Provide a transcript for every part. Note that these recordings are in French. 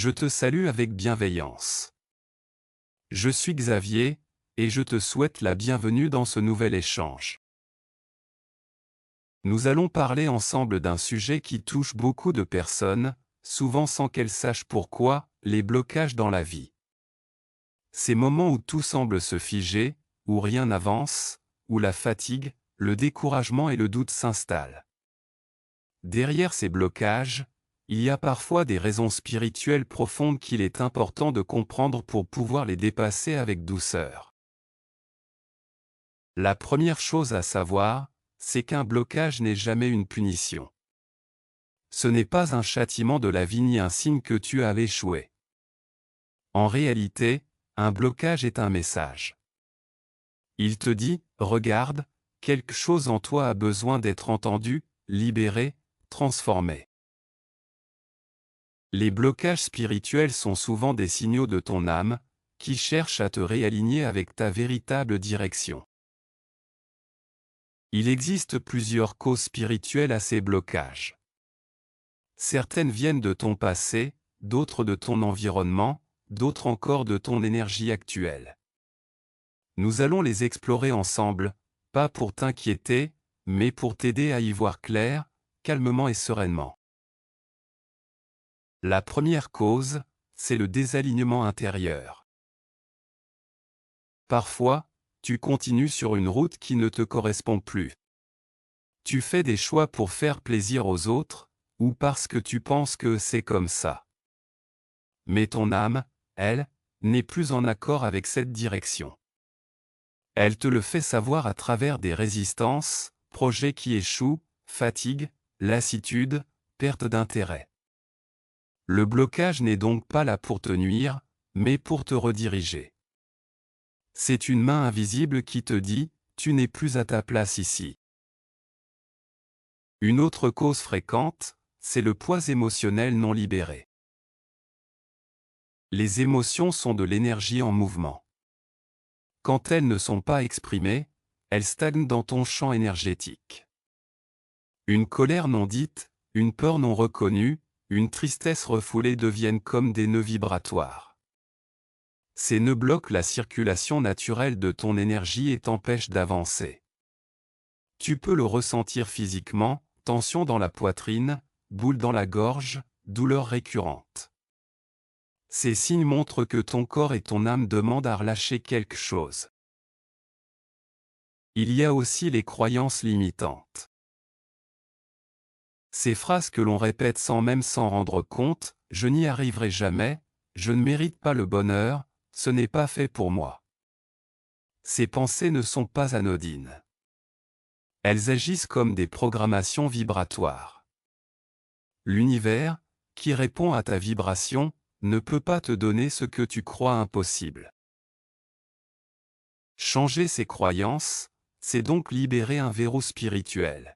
Je te salue avec bienveillance. Je suis Xavier, et je te souhaite la bienvenue dans ce nouvel échange. Nous allons parler ensemble d'un sujet qui touche beaucoup de personnes, souvent sans qu'elles sachent pourquoi, les blocages dans la vie. Ces moments où tout semble se figer, où rien n'avance, où la fatigue, le découragement et le doute s'installent. Derrière ces blocages, il y a parfois des raisons spirituelles profondes qu'il est important de comprendre pour pouvoir les dépasser avec douceur. La première chose à savoir, c'est qu'un blocage n'est jamais une punition. Ce n'est pas un châtiment de la vie ni un signe que tu as échoué. En réalité, un blocage est un message. Il te dit, regarde, quelque chose en toi a besoin d'être entendu, libéré, transformé. Les blocages spirituels sont souvent des signaux de ton âme, qui cherchent à te réaligner avec ta véritable direction. Il existe plusieurs causes spirituelles à ces blocages. Certaines viennent de ton passé, d'autres de ton environnement, d'autres encore de ton énergie actuelle. Nous allons les explorer ensemble, pas pour t'inquiéter, mais pour t'aider à y voir clair, calmement et sereinement. La première cause, c'est le désalignement intérieur. Parfois, tu continues sur une route qui ne te correspond plus. Tu fais des choix pour faire plaisir aux autres, ou parce que tu penses que c'est comme ça. Mais ton âme, elle, n'est plus en accord avec cette direction. Elle te le fait savoir à travers des résistances, projets qui échouent, fatigue, lassitude, perte d'intérêt. Le blocage n'est donc pas là pour te nuire, mais pour te rediriger. C'est une main invisible qui te dit, tu n'es plus à ta place ici. Une autre cause fréquente, c'est le poids émotionnel non libéré. Les émotions sont de l'énergie en mouvement. Quand elles ne sont pas exprimées, elles stagnent dans ton champ énergétique. Une colère non dite, une peur non reconnue, une tristesse refoulée deviennent comme des nœuds vibratoires. Ces nœuds bloquent la circulation naturelle de ton énergie et t'empêchent d'avancer. Tu peux le ressentir physiquement, tension dans la poitrine, boule dans la gorge, douleur récurrente. Ces signes montrent que ton corps et ton âme demandent à relâcher quelque chose. Il y a aussi les croyances limitantes. Ces phrases que l'on répète sans même s'en rendre compte, « Je n'y arriverai jamais »,« Je ne mérite pas le bonheur »,« Ce n'est pas fait pour moi ». Ces pensées ne sont pas anodines. Elles agissent comme des programmations vibratoires. L'univers, qui répond à ta vibration, ne peut pas te donner ce que tu crois impossible. Changer ces croyances, c'est donc libérer un verrou spirituel.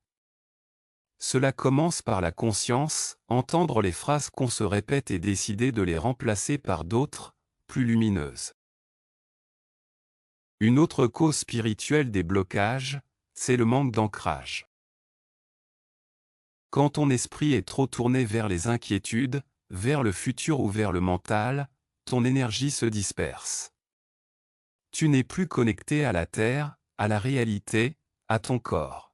Cela commence par la conscience, entendre les phrases qu'on se répète et décider de les remplacer par d'autres, plus lumineuses. Une autre cause spirituelle des blocages, c'est le manque d'ancrage. Quand ton esprit est trop tourné vers les inquiétudes, vers le futur ou vers le mental, ton énergie se disperse. Tu n'es plus connecté à la terre, à la réalité, à ton corps.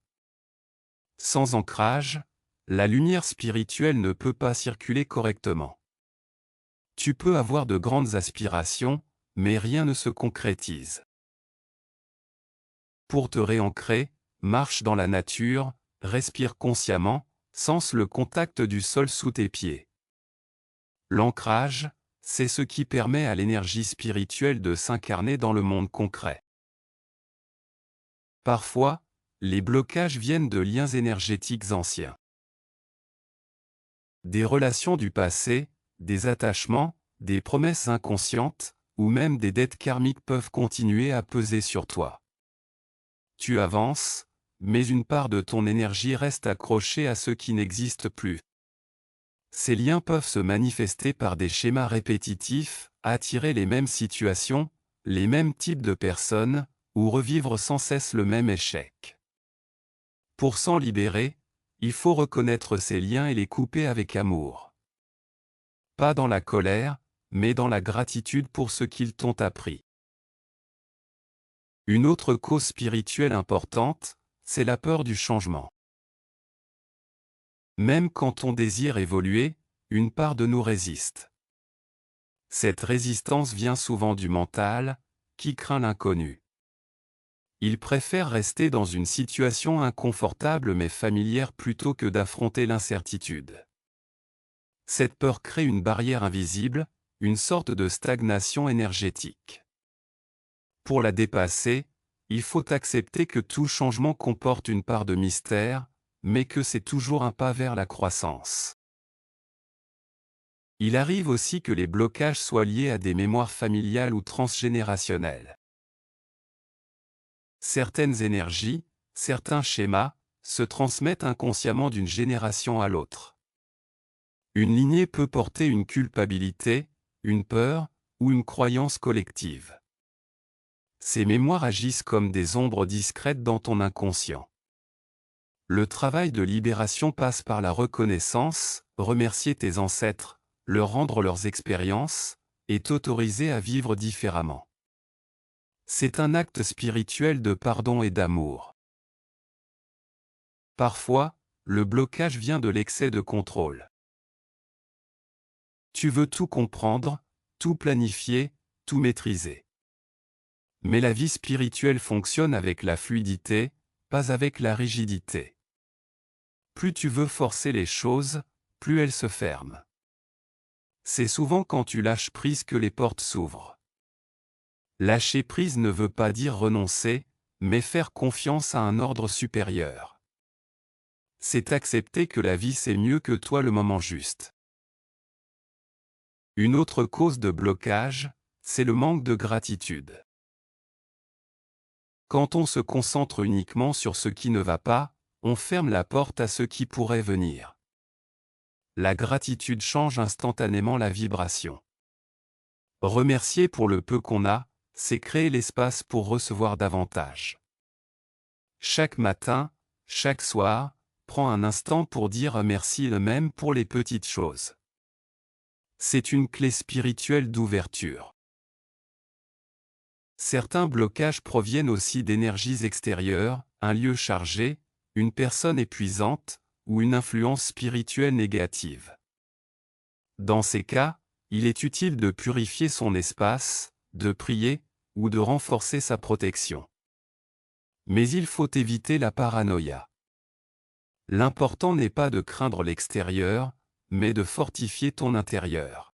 Sans ancrage, la lumière spirituelle ne peut pas circuler correctement. Tu peux avoir de grandes aspirations, mais rien ne se concrétise. Pour te réancrer, marche dans la nature, respire consciemment, sens le contact du sol sous tes pieds. L'ancrage, c'est ce qui permet à l'énergie spirituelle de s'incarner dans le monde concret. Parfois, les blocages viennent de liens énergétiques anciens. Des relations du passé, des attachements, des promesses inconscientes, ou même des dettes karmiques peuvent continuer à peser sur toi. Tu avances, mais une part de ton énergie reste accrochée à ce qui n'existe plus. Ces liens peuvent se manifester par des schémas répétitifs, attirer les mêmes situations, les mêmes types de personnes, ou revivre sans cesse le même échec. Pour s'en libérer, il faut reconnaître ces liens et les couper avec amour. pas dans la colère, mais dans la gratitude pour ce qu'ils t'ont appris. Une autre cause spirituelle importante, c'est la peur du changement. Même quand on désire évoluer, une part de nous résiste. Cette résistance vient souvent du mental, qui craint l'inconnu. Il préfère rester dans une situation inconfortable mais familière plutôt que d'affronter l'incertitude. Cette peur crée une barrière invisible, une sorte de stagnation énergétique. Pour la dépasser, il faut accepter que tout changement comporte une part de mystère, mais que c'est toujours un pas vers la croissance. Il arrive aussi que les blocages soient liés à des mémoires familiales ou transgénérationnelles. Certaines énergies, certains schémas, se transmettent inconsciemment d'une génération à l'autre. Une lignée peut porter une culpabilité, une peur, ou une croyance collective. Ces mémoires agissent comme des ombres discrètes dans ton inconscient. Le travail de libération passe par la reconnaissance, remercier tes ancêtres, leur rendre leurs expériences, et t'autoriser à vivre différemment. C'est un acte spirituel de pardon et d'amour. Parfois, le blocage vient de l'excès de contrôle. Tu veux tout comprendre, tout planifier, tout maîtriser. Mais la vie spirituelle fonctionne avec la fluidité, pas avec la rigidité. Plus tu veux forcer les choses, plus elles se ferment. C'est souvent quand tu lâches prise que les portes s'ouvrent. Lâcher prise ne veut pas dire renoncer, mais faire confiance à un ordre supérieur. C'est accepter que la vie sait mieux que toi le moment juste. Une autre cause de blocage, c'est le manque de gratitude. Quand on se concentre uniquement sur ce qui ne va pas, on ferme la porte à ce qui pourrait venir. La gratitude change instantanément la vibration. Remercier pour le peu qu'on a, c'est créer l'espace pour recevoir davantage. Chaque matin, chaque soir, prends un instant pour dire merci même pour les petites choses. C'est une clé spirituelle d'ouverture. Certains blocages proviennent aussi d'énergies extérieures, un lieu chargé, une personne épuisante, ou une influence spirituelle négative. Dans ces cas, il est utile de purifier son espace, de prier, ou de renforcer sa protection. Mais il faut éviter la paranoïa. L'important n'est pas de craindre l'extérieur, mais de fortifier ton intérieur.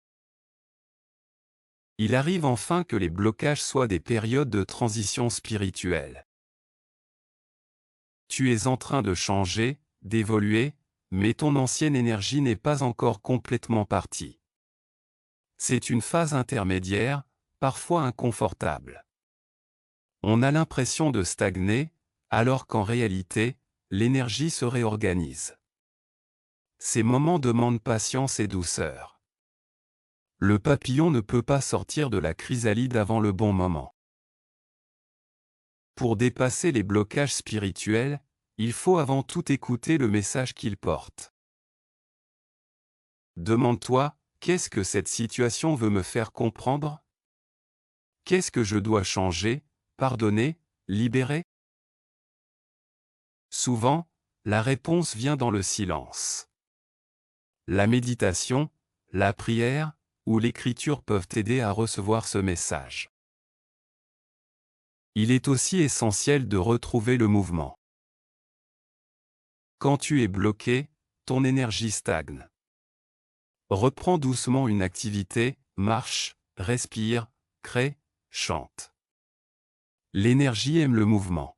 Il arrive enfin que les blocages soient des périodes de transition spirituelle. Tu es en train de changer, d'évoluer, mais ton ancienne énergie n'est pas encore complètement partie. C'est une phase intermédiaire, parfois inconfortable. On a l'impression de stagner, alors qu'en réalité, l'énergie se réorganise. Ces moments demandent patience et douceur. Le papillon ne peut pas sortir de la chrysalide avant le bon moment. Pour dépasser les blocages spirituels, il faut avant tout écouter le message qu'ils portent. Demande-toi, qu'est-ce que cette situation veut me faire comprendre? Qu'est-ce que je dois changer, pardonner, libérer? Souvent, la réponse vient dans le silence. La méditation, la prière, ou l'écriture peuvent t'aider à recevoir ce message. Il est aussi essentiel de retrouver le mouvement. Quand tu es bloqué, ton énergie stagne. Reprends doucement une activité, marche, respire, crée, chante. L'énergie aime le mouvement.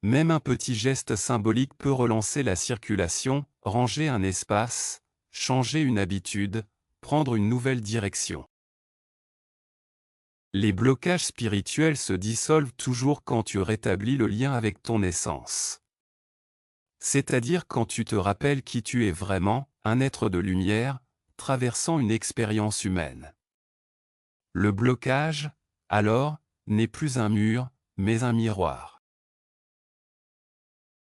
Même un petit geste symbolique peut relancer la circulation, ranger un espace, changer une habitude, prendre une nouvelle direction. Les blocages spirituels se dissolvent toujours quand tu rétablis le lien avec ton essence. C'est-à-dire quand tu te rappelles qui tu es vraiment, un être de lumière, traversant une expérience humaine. Le blocage, alors, n'est plus un mur, mais un miroir.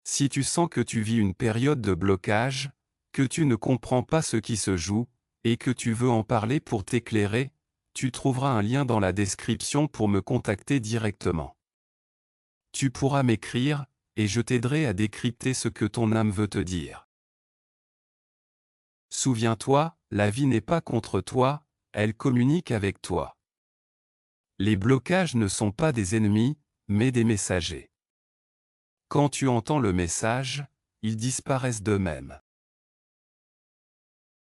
Si tu sens que tu vis une période de blocage, que tu ne comprends pas ce qui se joue, et que tu veux en parler pour t'éclairer, tu trouveras un lien dans la description pour me contacter directement. Tu pourras m'écrire, et je t'aiderai à décrypter ce que ton âme veut te dire. Souviens-toi, la vie n'est pas contre toi, elle communique avec toi. Les blocages ne sont pas des ennemis, mais des messagers. Quand tu entends le message, ils disparaissent d'eux-mêmes.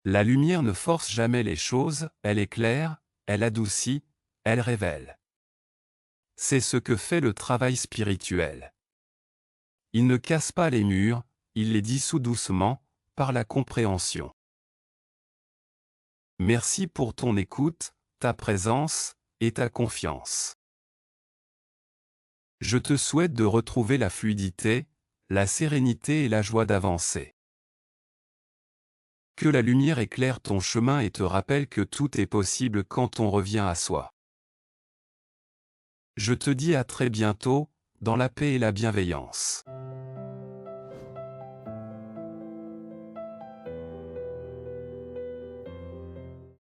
La lumière ne force jamais les choses, elle éclaire, elle adoucit, elle révèle. C'est ce que fait le travail spirituel. Il ne casse pas les murs, il les dissout doucement, par la compréhension. Merci pour ton écoute, ta présence, et ta confiance. Je te souhaite de retrouver la fluidité, la sérénité et la joie d'avancer. Que la lumière éclaire ton chemin et te rappelle que tout est possible quand on revient à soi. Je te dis à très bientôt, dans la paix et la bienveillance.